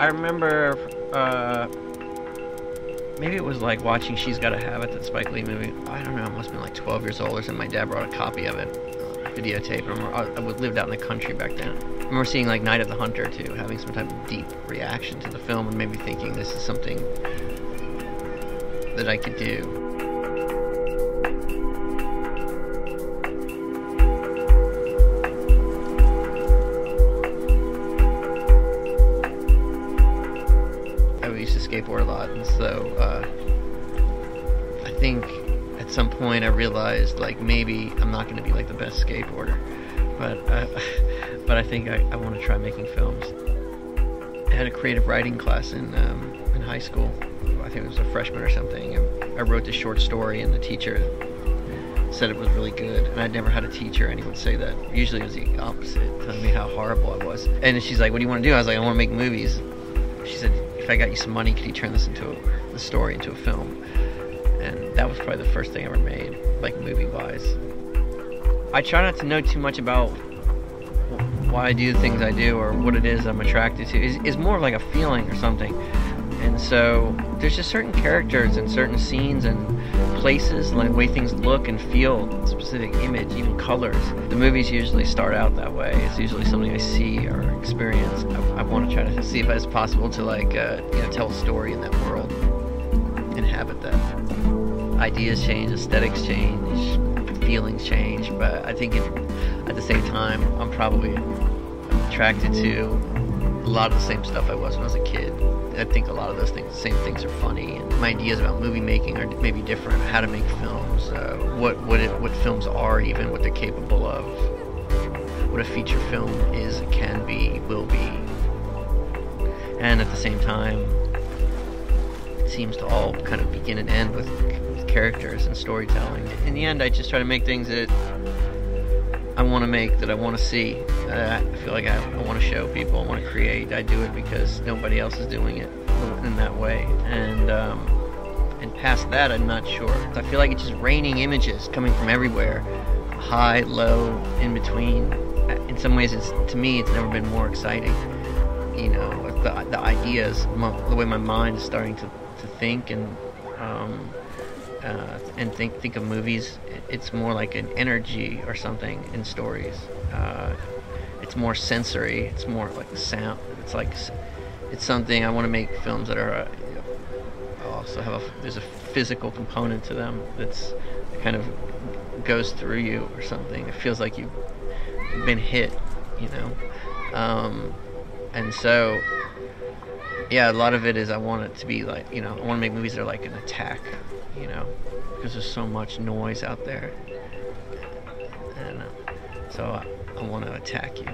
I remember, maybe it was like watching She's Gotta Have It, that Spike Lee movie. I don't know, I must have been like 12 years old or something. My dad brought a copy of it, videotape. I lived out in the country back then. I remember seeing like Night of the Hunter too, having some type of deep reaction to the film and maybe thinking this is something that I could do. I used to skateboard a lot, and so I think at some point I realized like maybe I'm not going to be like the best skateboarder, but I think I want to try making films. I had a creative writing class in high school. I think it was a freshman or something. And I wrote this short story, and the teacher said it was really good. And I'd never had a teacher anyone say that. Usually it was the opposite, telling me how horrible I was. And she's like, "What do you want to do?" I was like, "I want to make movies." She said, "If I got you some money, could you turn this into the story into a film?" And that was probably the first thing I ever made, like movie-wise. I try not to know too much about why I do the things I do or what it is I'm attracted to. It's more like a feeling or something. And so there's just certain characters and certain scenes and places, like the way things look and feel, specific image, even colors. The movies usually start out that way. It's usually something I see or experience. I want to try to see if it's possible to like tell a story in that world, inhabit that. Ideas change, aesthetics change, feelings change, but I think at the same time I'm probably attracted to a lot of the same stuff I was when I was a kid. I think a lot of those things, the same things are funny, and my ideas about movie making are maybe different. How to make films, what films are, even what they're capable of, what a feature film is, can be, will be, and at the same time, it seems to all kind of begin and end with characters and storytelling. In the end, I just try to make things that I want to make, that I want to see. I feel like I want to show people, I want to create. I do it because nobody else is doing it in that way. And past that, I'm not sure. I feel like it's just raining images coming from everywhere. High, low, in between. In some ways, to me, it's never been more exciting. You know, the ideas, the way my mind is starting to think and think of movies. It's more like an energy or something in stories. It's more sensory. It's more like the sound. It's something I want to make films that are also have there's a physical component to them that kind of goes through you or something. It feels like you've been hit, you know. And so, yeah, a lot of it is I want it to be like, I want to make movies that are like an attack, because there's so much noise out there, and so I want to attack you.